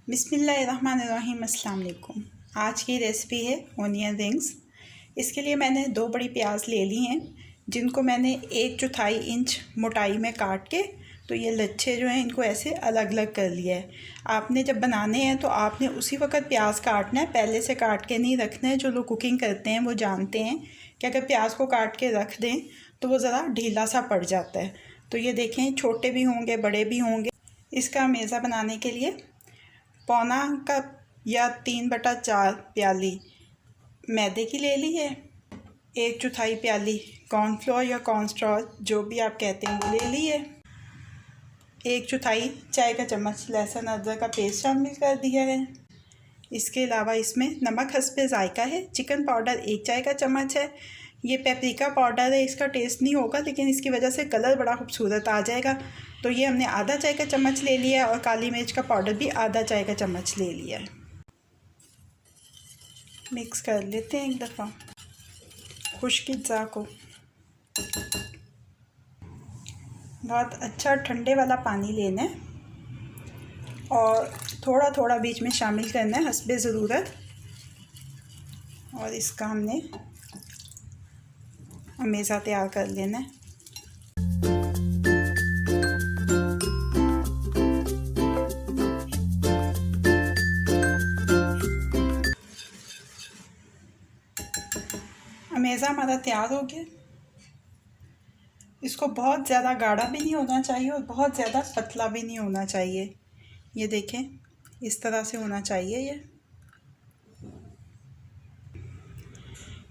बिस्मिल्लाहिर्रहमानिर्रहीम। अस्सलाम वालेकुम। आज की रेसिपी है ओनियन रिंग्स। इसके लिए मैंने 2 बड़ी प्याज ले ली हैं, जिनको मैंने 1/4 इंच मोटाई में काट के तो ये लच्छे जो हैं इनको ऐसे अलग अलग कर लिया है। आपने जब बनाने हैं तो आपने उसी वक्त प्याज काटना है, पहले से काट के नहीं रखना है। जो लोग कुकिंग करते हैं वो जानते हैं कि अगर प्याज को काट के रख दें तो वो ज़रा ढीला सा पड़ जाता है। तो ये देखें, छोटे भी होंगे बड़े भी होंगे। इसका मेज़ा बनाने के लिए 1/4 कप या 3/4 प्याली मैदे की ले ली है। 1/4 प्याली कॉर्नफ्लोर या कॉर्नस्टार्च जो भी आप कहते हैं वो ले ली है। 1/4 चाय का चम्मच लहसुन अदरक का पेस्ट शामिल कर दिया है। इसके अलावा इसमें नमक हस्बे ज़ायका है। चिकन पाउडर 1 चाय का चम्मच है। ये पेपरिका पाउडर है, इसका टेस्ट नहीं होगा लेकिन इसकी वजह से कलर बड़ा खूबसूरत आ जाएगा। तो ये हमने आधा चाय का चम्मच ले लिया है और काली मिर्च का पाउडर भी आधा चाय का चम्मच ले लिया है। मिक्स कर लेते हैं एक दफ़ा खुश्क अज़ा को। बहुत अच्छा ठंडे वाला पानी लेना है और थोड़ा थोड़ा बीच में शामिल करना है हस्बे ज़रूरत। और इसका हमने मेज़ा तैयार कर लेना है। मेज़ा हमारा तैयार हो गया। इसको बहुत ज़्यादा गाढ़ा भी नहीं होना चाहिए और बहुत ज़्यादा पतला भी नहीं होना चाहिए। ये देखें, इस तरह से होना चाहिए। ये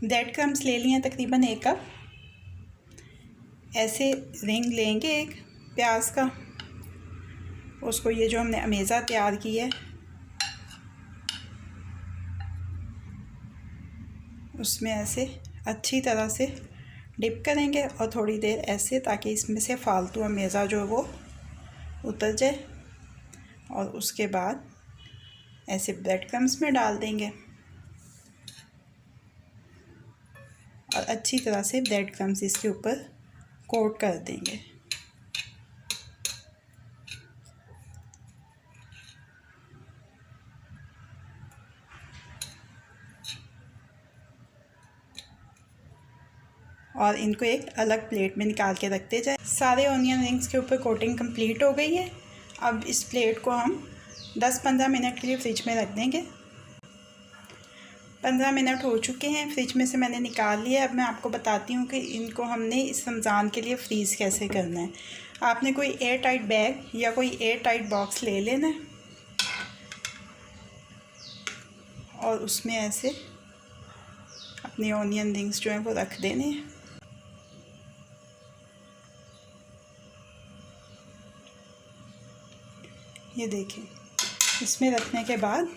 ब्रेड क्रम्स ले लिए हैं तकरीबन 1 कप। ऐसे रिंग लेंगे एक प्याज का, उसको ये जो हमने मेज़ा तैयार किया है उसमें ऐसे अच्छी तरह से डिप करेंगे और थोड़ी देर ऐसे, ताकि इसमें से फालतू मेज़ा जो वो उतर जाए। और उसके बाद ऐसे ब्रेड क्रम्स में डाल देंगे और अच्छी तरह से ब्रेड क्रम्स इसके ऊपर कोट कर देंगे। और इनको एक अलग प्लेट में निकाल के रखते जाए। सारे ओनियन रिंग्स के ऊपर कोटिंग कंप्लीट हो गई है। अब इस प्लेट को हम 10-15 मिनट के लिए फ्रिज में रख देंगे। 15 मिनट हो चुके हैं, फ्रिज में से मैंने निकाल लिया। अब मैं आपको बताती हूँ कि इनको हमने इस रमज़ान के लिए फ्रीज़ कैसे करना है। आपने कोई एयर टाइट बैग या कोई एयर टाइट बॉक्स ले लेना है और उसमें ऐसे अपने ओनियन रिंग्स जो हैं वो रख देने हैं। ये देखिए, इसमें रखने के बाद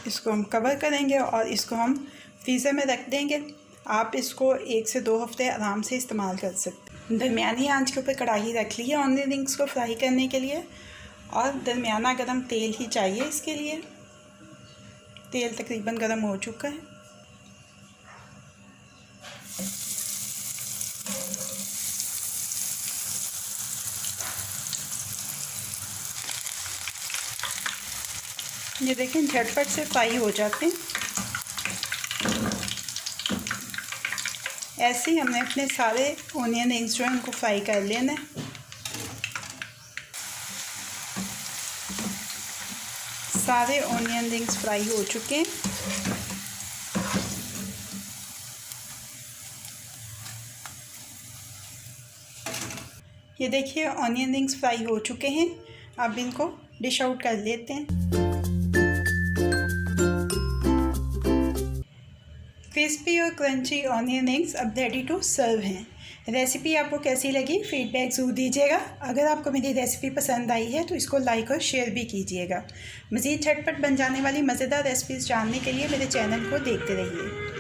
इसको हम कवर करेंगे और इसको हम फ्रीज़र में रख देंगे। आप इसको 1 से 2 हफ़्ते आराम से इस्तेमाल कर सकते हैं। दरमियानी आंच के ऊपर कढ़ाई रख ली है ऑनियन रिंग्स को फ्राई करने के लिए, और दरमियाना गरम तेल ही चाहिए इसके लिए। तेल तकरीबन गरम हो चुका है। ये देखें, झटपट से फ्राई हो जाते हैं। ऐसे ही हमने अपने सारे ओनियन रिंग्स जो हैं उनको फ्राई कर लेना है। सारे ओनियन रिंग्स फ्राई हो चुके हैं। ये देखिए, ऑनियन रिंग्स फ्राई हो चुके हैं। अब इनको डिश आउट कर लेते हैं। क्रिस्पी और क्रंची ऑनियन रिंग्स अब रेडी टू सर्व हैं। रेसिपी आपको कैसी लगी फीडबैक ज़रूर दीजिएगा। अगर आपको मेरी रेसिपी पसंद आई है तो इसको लाइक और शेयर भी कीजिएगा। मज़ीद झटपट बन जाने वाली मज़ेदार रेसिपीज़ जानने के लिए मेरे चैनल को देखते रहिए।